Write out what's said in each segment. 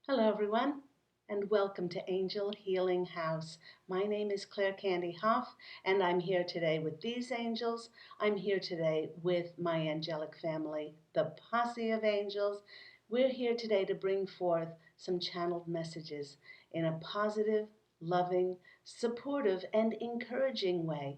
Hello, everyone, and welcome to Angel Healing House. My name is Candy Hough, and I'm here today with these angels. I'm here today with my angelic family, the Posse of Angels. We're here today to bring forth some channeled messages in a positive, loving, supportive, and encouraging way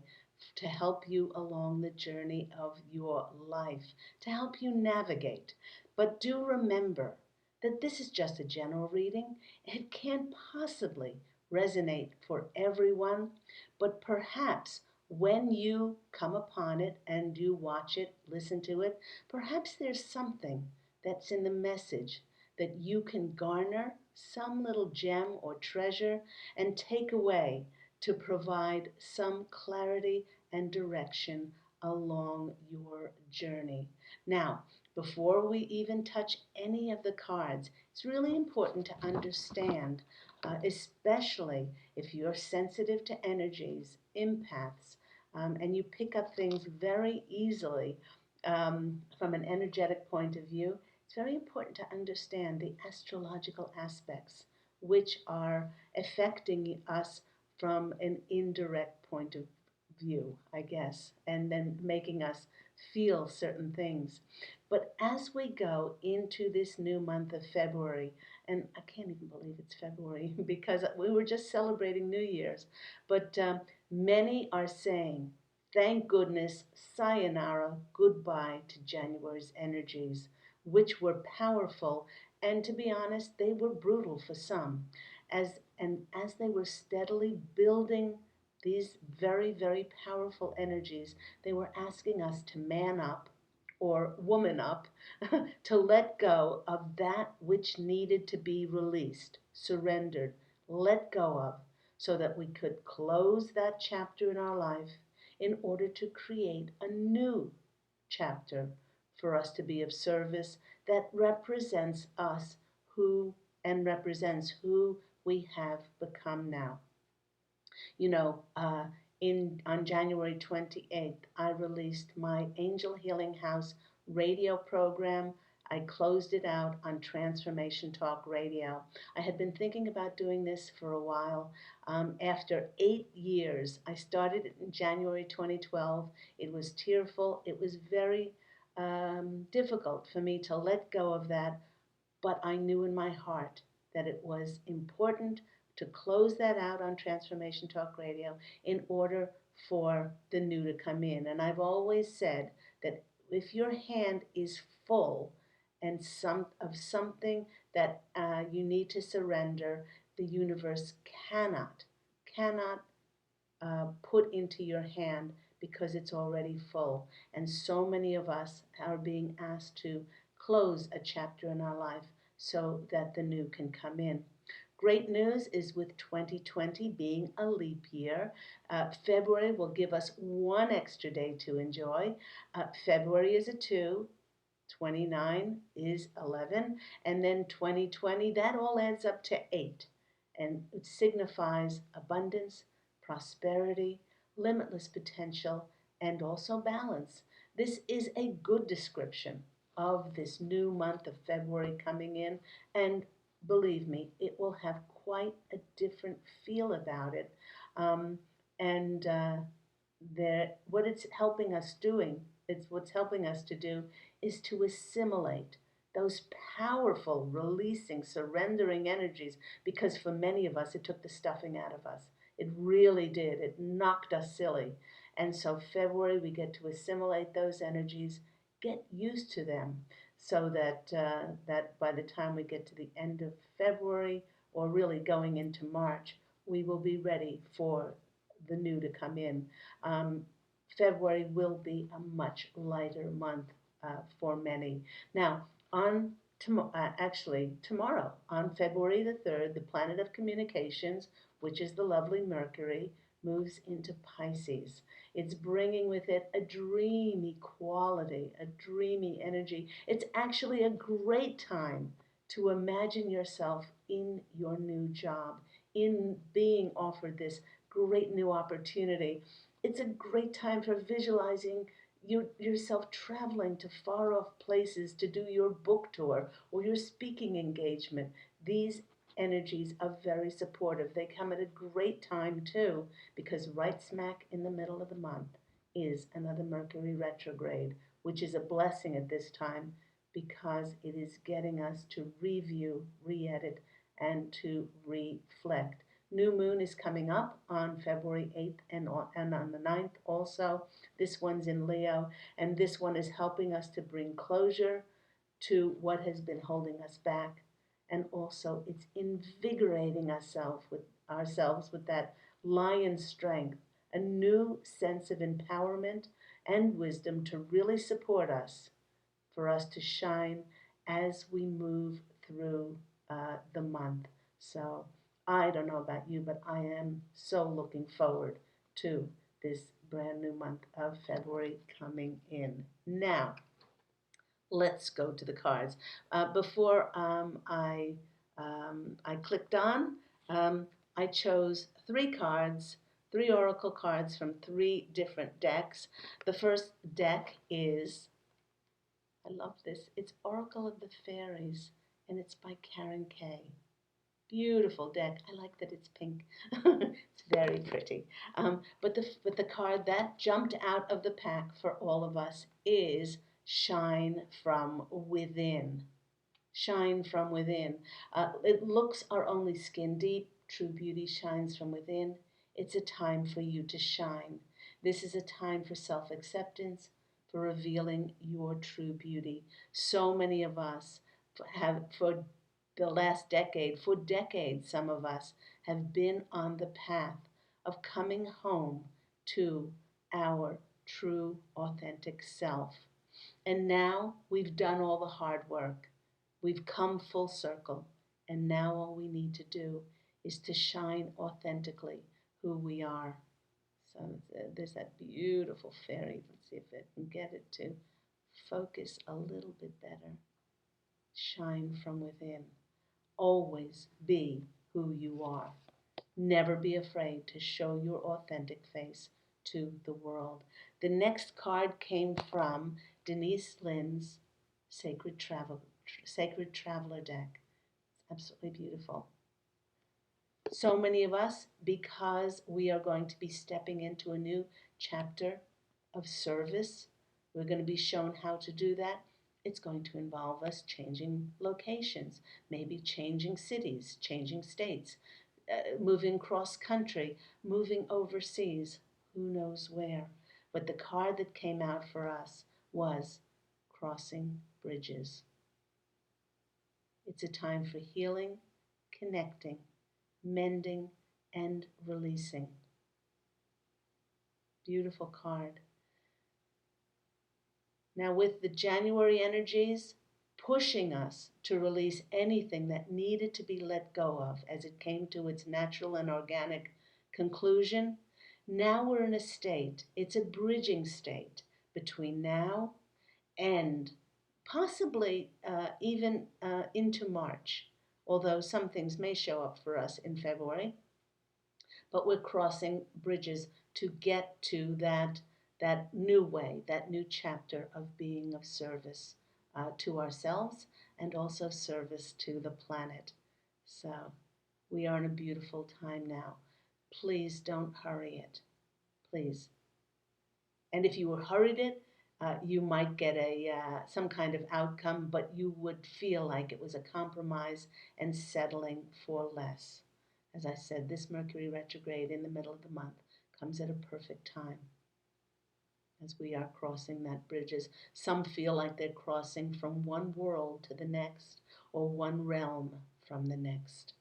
to help you along the journey of your life, to help you navigate. But do remember, that this is just a general reading. It can't possibly resonate for everyone, but perhaps when you come upon it and you watch it, listen to it, perhaps there's something that's in the message that you can garner some little gem or treasure and take away to provide some clarity and direction along your journey. Now, before we even touch any of the cards, it's really important to understand, especially if you're sensitive to energies, empaths, and you pick up things very easily from an energetic point of view. It's very important to understand the astrological aspects, which are affecting us from an indirect point of view, I guess, and then making us feel certain things. But as we go into this new month of February, and I can't even believe it's February because we were just celebrating New Year's, but many are saying, thank goodness, sayonara, goodbye to January's energies, which were powerful, and to be honest, they were brutal for some. As they were steadily building these very, very powerful energies, they were asking us to man up or woman up to let go of that which needed to be released, surrendered, let go of, so that we could close that chapter in our life in order to create a new chapter for us to be of service that represents us who and represents who we have become now. You know, on January 28th, I released my Angel Healing House radio program. I closed it out on Transformation Talk Radio. I had been thinking about doing this for a while. After 8 years, I started it in January 2012. It was tearful. It was very difficult for me to let go of that, but I knew in my heart that it was important to close that out on Transformation Talk Radio in order for the new to come in. And I've always said that if your hand is full and of something that you need to surrender, the universe cannot put into your hand because it's already full. And so many of us are being asked to close a chapter in our life so that the new can come in. Great news is with 2020 being a leap year, February will give us one extra day to enjoy. February is a 2, 29 is 11, and then 2020, that all adds up to 8. And it signifies abundance, prosperity, limitless potential, and also balance. This is a good description of this new month of February coming in, and believe me, it will have quite a different feel about it. And what it's helping us doing, it's what's helping us to do is to assimilate those powerful, releasing, surrendering energies, because for many of us, it took the stuffing out of us. It really did. It knocked us silly. And so February, we get to assimilate those energies, get used to them, so that by the time we get to the end of February, or really going into March, we will be ready for the new to come in. February will be a much lighter month for many. Now, tomorrow, on February the 3rd, the planet of communications, which is the lovely Mercury, moves into Pisces. It's bringing with it a dreamy quality, a dreamy energy. It's actually a great time to imagine yourself in your new job, in being offered this great new opportunity. It's a great time for visualizing yourself traveling to far off places to do your book tour or your speaking engagement. These energies are very supportive. They come at a great time too, because right smack in the middle of the month is another Mercury retrograde, which is a blessing at this time because it is getting us to review, re-edit, and to reflect. New moon is coming up on February 8th and on the 9th also. This one's in Leo, and this one is helping us to bring closure to what has been holding us back. And also, it's invigorating ourselves with that lion strength, a new sense of empowerment and wisdom to really support us, for us to shine as we move through the month. So I don't know about you, but I am so looking forward to this brand new month of February coming in. Now, let's go to the cards. Before I clicked on, I chose three cards, three oracle cards from three different decks. The first deck is, I love this, it's Oracle of the Fairies, and it's by Karen Kay. Beautiful deck. I like that it's pink. It's very pretty. But the card that jumped out of the pack for all of us is Shine from Within. Shine from within. Looks are only skin deep. True beauty shines from within. It's a time for you to shine. This is a time for self-acceptance, for revealing your true beauty. So many of us have, for the last decade, for decades, some of us have been on the path of coming home to our true, authentic self. And now we've done all the hard work. We've come full circle, and now all we need to do is to shine authentically who we are. So there's that beautiful fairy. Let's see if I can get it to focus a little bit better. Shine from within. Always be who you are. Never be afraid to show your authentic face to the world. The next card came from Denise Lynn's Sacred Traveler deck. It's absolutely beautiful. So many of us, because we are going to be stepping into a new chapter of service, we're going to be shown how to do that. It's going to involve us changing locations, maybe changing cities, changing states, moving cross country, moving overseas, who knows where. But the card that came out for us was Crossing Bridges. It's a time for healing, connecting, mending, and releasing. Beautiful card. Now, with the January energies pushing us to release anything that needed to be let go of as it came to its natural and organic conclusion, now we're in a state, it's a bridging state between now and possibly even into March, although some things may show up for us in February. But we're crossing bridges to get to that new way, that new chapter of being of service to ourselves and also service to the planet. So we are in a beautiful time now. Please don't hurry it. Please. And if you hurried it, you might get some kind of outcome, but you would feel like it was a compromise and settling for less. As I said, this Mercury retrograde in the middle of the month comes at a perfect time as we are crossing that bridges. Some feel like they're crossing from one world to the next or one realm from the next.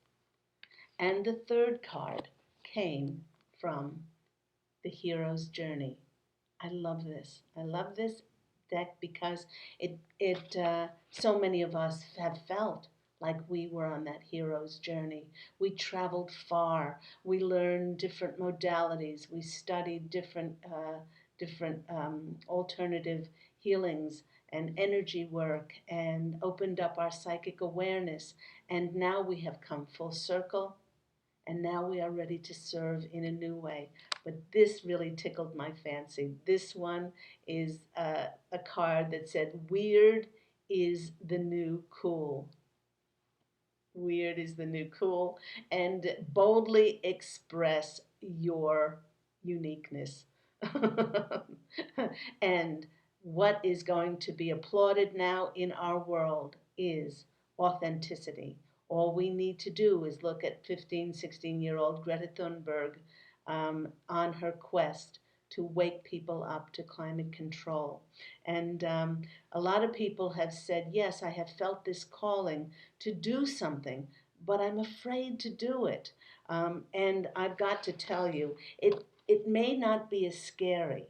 And the third card came from the hero's journey. I love this. I love this deck because so many of us have felt like we were on that hero's journey. We traveled far. We learned different modalities. We studied different alternative healings and energy work and opened up our psychic awareness. And now we have come full circle and now we are ready to serve in a new way. But this really tickled my fancy. This one is a card that said, "Weird is the new cool." Weird is the new cool, and boldly express your uniqueness. And what is going to be applauded now in our world is authenticity. All we need to do is look at 15, 16-year-old Greta Thunberg on her quest to wake people up to climate control. And a lot of people have said, yes, I have felt this calling to do something, but I'm afraid to do it. And I've got to tell you, it may not be as scary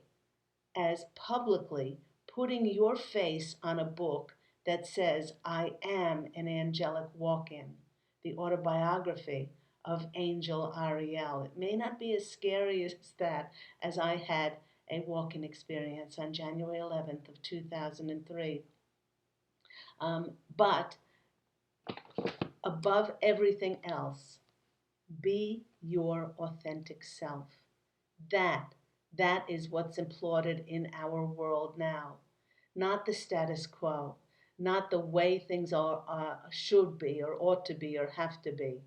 as publicly putting your face on a book that says, "I am an angelic walk-in," the autobiography of Angel Ariel. It may not be as scary as that, as I had a walk-in experience on January 11th of 2003. But above everything else, be your authentic self. That, that is what's applauded in our world now. Not the status quo, not the way things are should be or ought to be or have to be.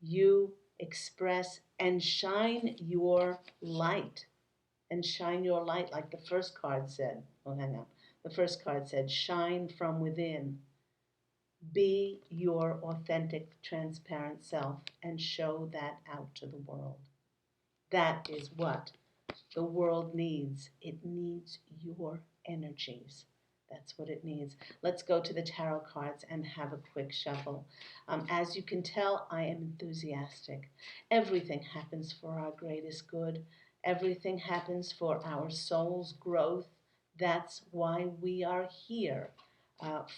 You express and shine your light. And shine your light, like the first card said. Oh, hang on. The first card said, shine from within. Be your authentic, transparent self and show that out to the world. That is what the world needs. It needs your energies. That's what it needs. Let's go to the tarot cards and have a quick shuffle. As you can tell, I am enthusiastic. Everything happens for our greatest good. Everything happens for our soul's growth. That's why we are here,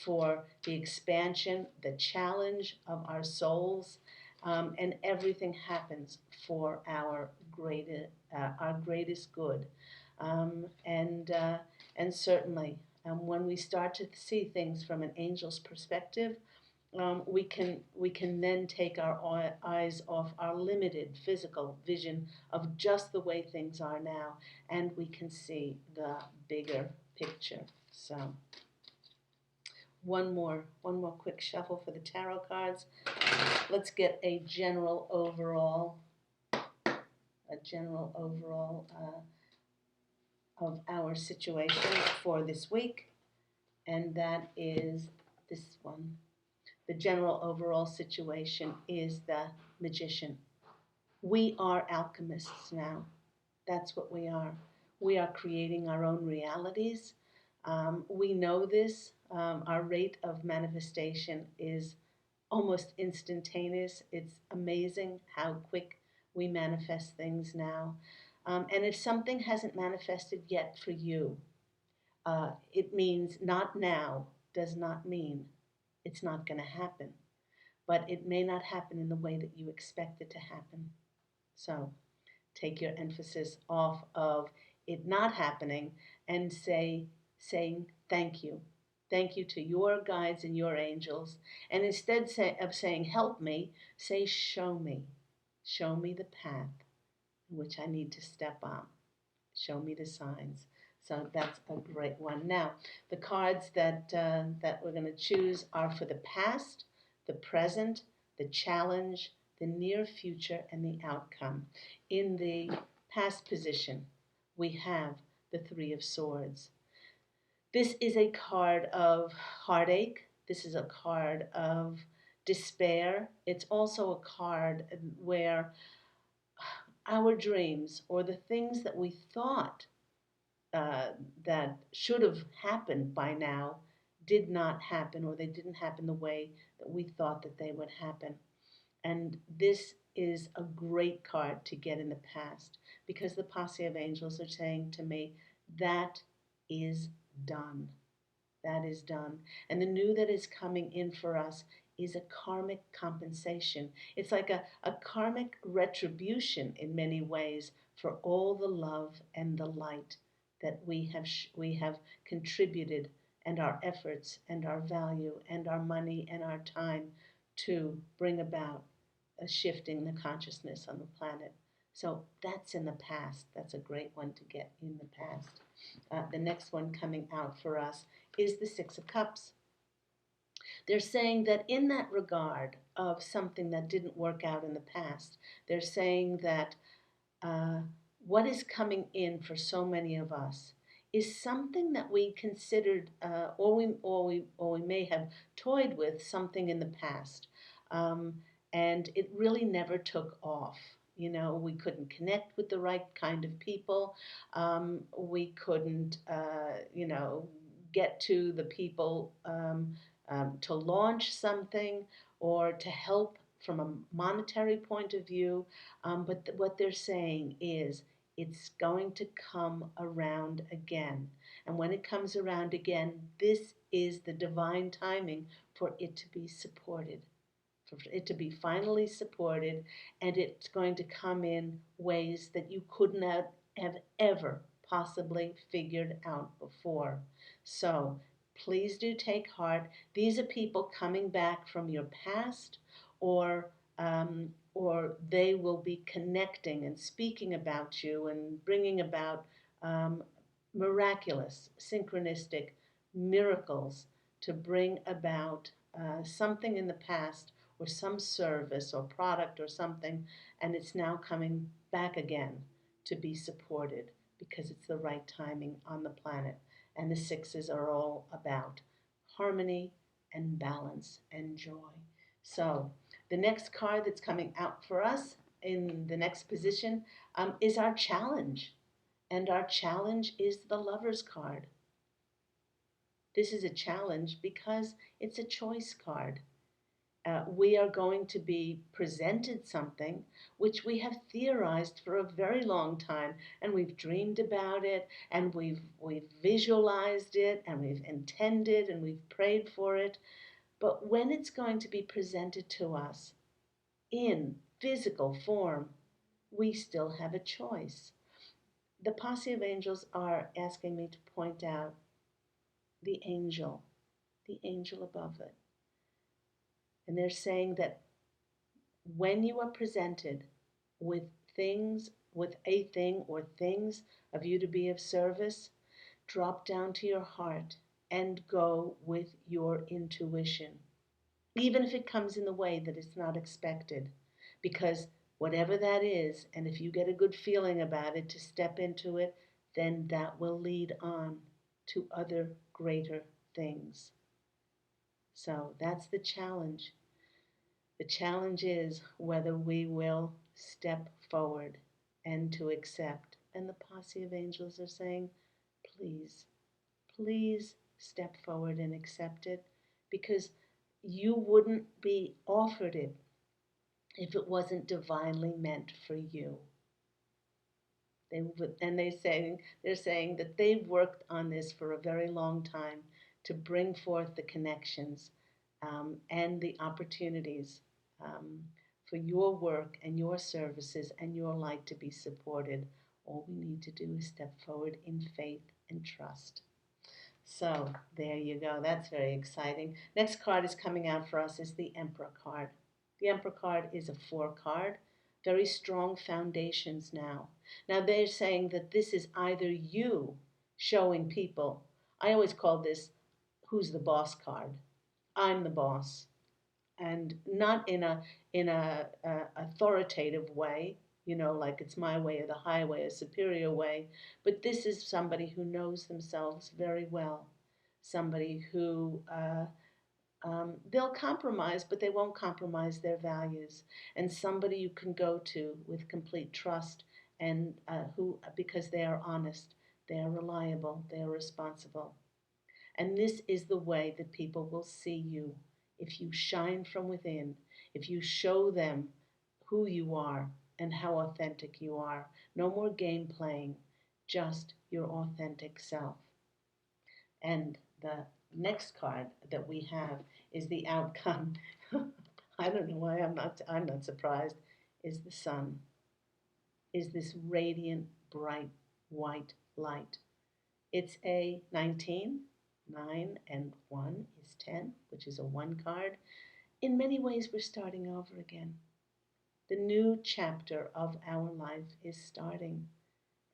for the expansion, the challenge of our souls, and everything happens for our greatest good. And certainly, when we start to see things from an angel's perspective, we can then take our eyes off our limited physical vision of just the way things are now, and we can see the bigger picture. So one more quick shuffle for the tarot cards. Let's get a general overall of our situation for this week, and that is this one. The general overall situation is the Magician. We are alchemists now. That's what we are. We are creating our own realities. We know this. Our rate of manifestation is almost instantaneous. It's amazing how quick we manifest things now. And if something hasn't manifested yet for you, it means not now does not mean it's not going to happen. But it may not happen in the way that you expect it to happen. So take your emphasis off of it not happening and saying thank you. Thank you to your guides and your angels. And instead of saying help me, say show me. Show me the path in which I need to step on. Show me the signs. So that's a great one. Now, the cards that we're going to choose are for the past, the present, the challenge, the near future, and the outcome. In the past position, we have the Three of Swords. This is a card of heartache. This is a card of despair. It's also a card where our dreams or the things that we thought that should have happened by now did not happen, or they didn't happen the way that we thought that they would happen. And this is a great card to get in the past, because the Posse of Angels are saying to me, that is done. That is done. And the new that is coming in for us is a karmic compensation. It's like a karmic retribution in many ways for all the love and the light that we have contributed, and our efforts and our value and our money and our time to bring about. shifting the consciousness on the planet. So that's in the past. That's a great one to get in the past. The next one coming out for us is the Six of Cups. They're saying that in that regard of something that didn't work out in the past, they're saying that uh, what is coming in for so many of us is something that we considered, or we may have toyed with something in the past, um, and it really never took off. You know, we couldn't connect with the right kind of people. We couldn't, get to the people to launch something or to help from a monetary point of view. But what they're saying is it's going to come around again. And when it comes around again, this is the divine timing for it to be supported, for it to be finally supported, and it's going to come in ways that you couldn't have ever possibly figured out before. So please do take heart. These are people coming back from your past, or they will be connecting and speaking about you and bringing about um, miraculous, synchronistic miracles to bring about something in the past or some service or product or something, and it's now coming back again to be supported because it's the right timing on the planet. And the sixes are all about harmony and balance and joy. So the next card that's coming out for us in the next position is our challenge. And our challenge is the Lover's card. This is a challenge because it's a choice card. We are going to be presented something which we have theorized for a very long time, and we've dreamed about it, and we've visualized it, and we've intended, and we've prayed for it. But when it's going to be presented to us in physical form, we still have a choice. The Posse of Angels are asking me to point out the angel above it. And they're saying that when you are presented with things, with a thing or things of you to be of service, drop down to your heart and go with your intuition, even if it comes in the way that it's not expected. Because whatever that is, and if you get a good feeling about it to step into it, then that will lead on to other greater things. So that's the challenge. The challenge is whether we will step forward and to accept. And the Posse of Angels are saying, please, please step forward and accept it, because you wouldn't be offered it if it wasn't divinely meant for you. They're saying that they've worked on this for a very long time to bring forth the connections and the opportunities um, for your work and your services and your light to be supported. All we need to do is step forward in faith and trust. So there you go. That's very exciting. Next card is coming out for us is the Emperor card. The Emperor card is a 4 card. Very strong foundations now. Now they're saying that this is either you showing people. I always call this who's the boss card. I'm the boss, and not in a authoritative way, like it's my way or the highway, a superior way, but this is somebody who knows themselves very well, somebody who they'll compromise, but they won't compromise their values, and somebody you can go to with complete trust, and who, because they are honest, they are reliable, they are responsible. And this is the way that people will see you. If you shine from within, if you show them who you are and how authentic you are. No more game playing, just your authentic self. And the next card that we have is the outcome. I don't know why I'm not surprised, is the sun, is this radiant, bright, white light. It's a 19. 9 and 1 is 10, which is a 1 card. In many ways, we're starting over again. The new chapter of our life is starting.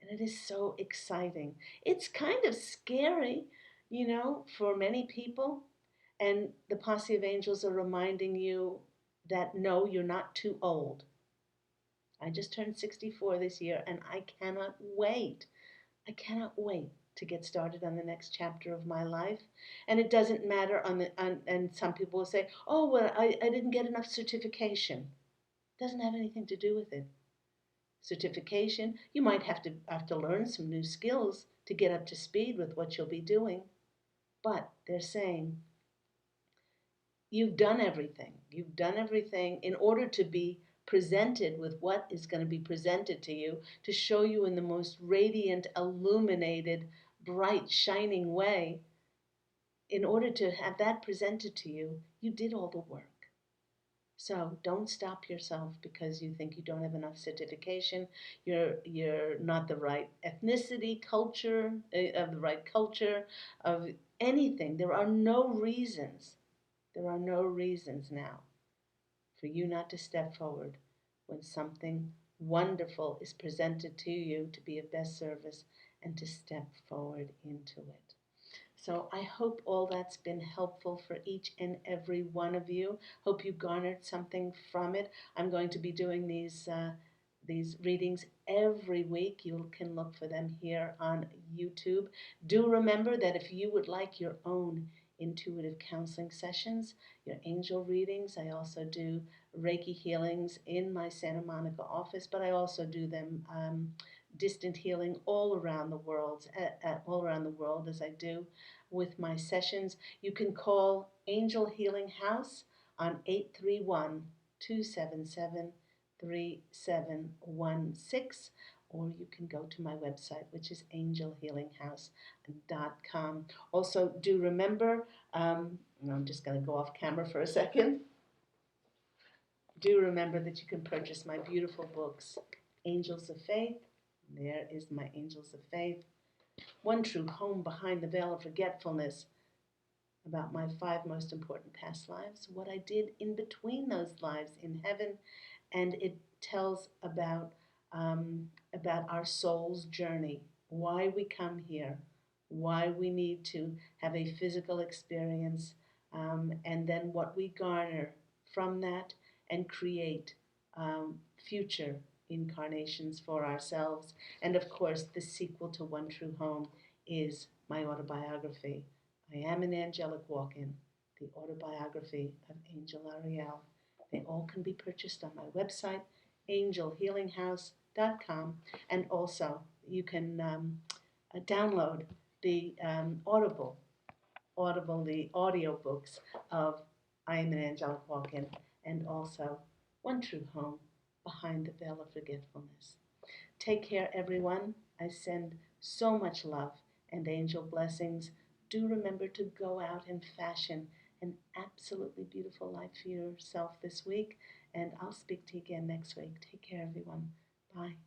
And it is so exciting. It's kind of scary, for many people. And the Posse of Angels are reminding you that no, you're not too old. I just turned 64 this year, and I cannot wait. I cannot wait to get started on the next chapter of my life. And it doesn't matter and some people will say, oh, well, I didn't get enough certification. It doesn't have anything to do with it. Certification, you might have to learn some new skills to get up to speed with what you'll be doing. But they're saying you've done everything. You've done everything in order to be presented with what is going to be presented to you, to show you in the most radiant, illuminated, bright, shining way. In order to have that presented to you, you did all the work. So don't stop yourself because you think you don't have enough certification. You're not the right ethnicity, culture, of the right culture, of anything. There are no reasons. There are no reasons now for you not to step forward when something wonderful is presented to you to be of best service and to step forward into it. So I hope all that's been helpful for each and every one of you. Hope you garnered something from it. I'm going to be doing these readings every week. You can look for them here on YouTube. Do remember that if you would like your own intuitive counseling sessions, your angel readings, I also do Reiki healings in my Santa Monica office, but I also do them distant healing all around the world, as I do with my sessions. You can call Angel Healing House on 831-277-3716, or you can go to my website, which is angelhealinghouse.com. Also, do remember, I'm just going to go off camera for a second. Do remember that you can purchase my beautiful books, Angels of Faith. There is my Angels of Faith. One True Home Behind the Veil of Forgetfulness, about my 5 most important past lives, what I did in between those lives in heaven, and it tells about our soul's journey, why we come here, why we need to have a physical experience, and then what we garner from that and create future incarnations for ourselves. And of course, the sequel to One True Home is my autobiography. I Am an Angelic Walk-In, the autobiography of Angel Ariel. They all can be purchased on my website, angelhealinghouse.com, and also you can download the the audiobooks of I Am an Angelic Walk-In, and also One True Home, Behind the Veil of Forgetfulness. Take care, everyone. I send so much love and angel blessings. Do remember to go out and fashion an absolutely beautiful life for yourself this week, and I'll speak to you again next week. Take care, everyone. Bye.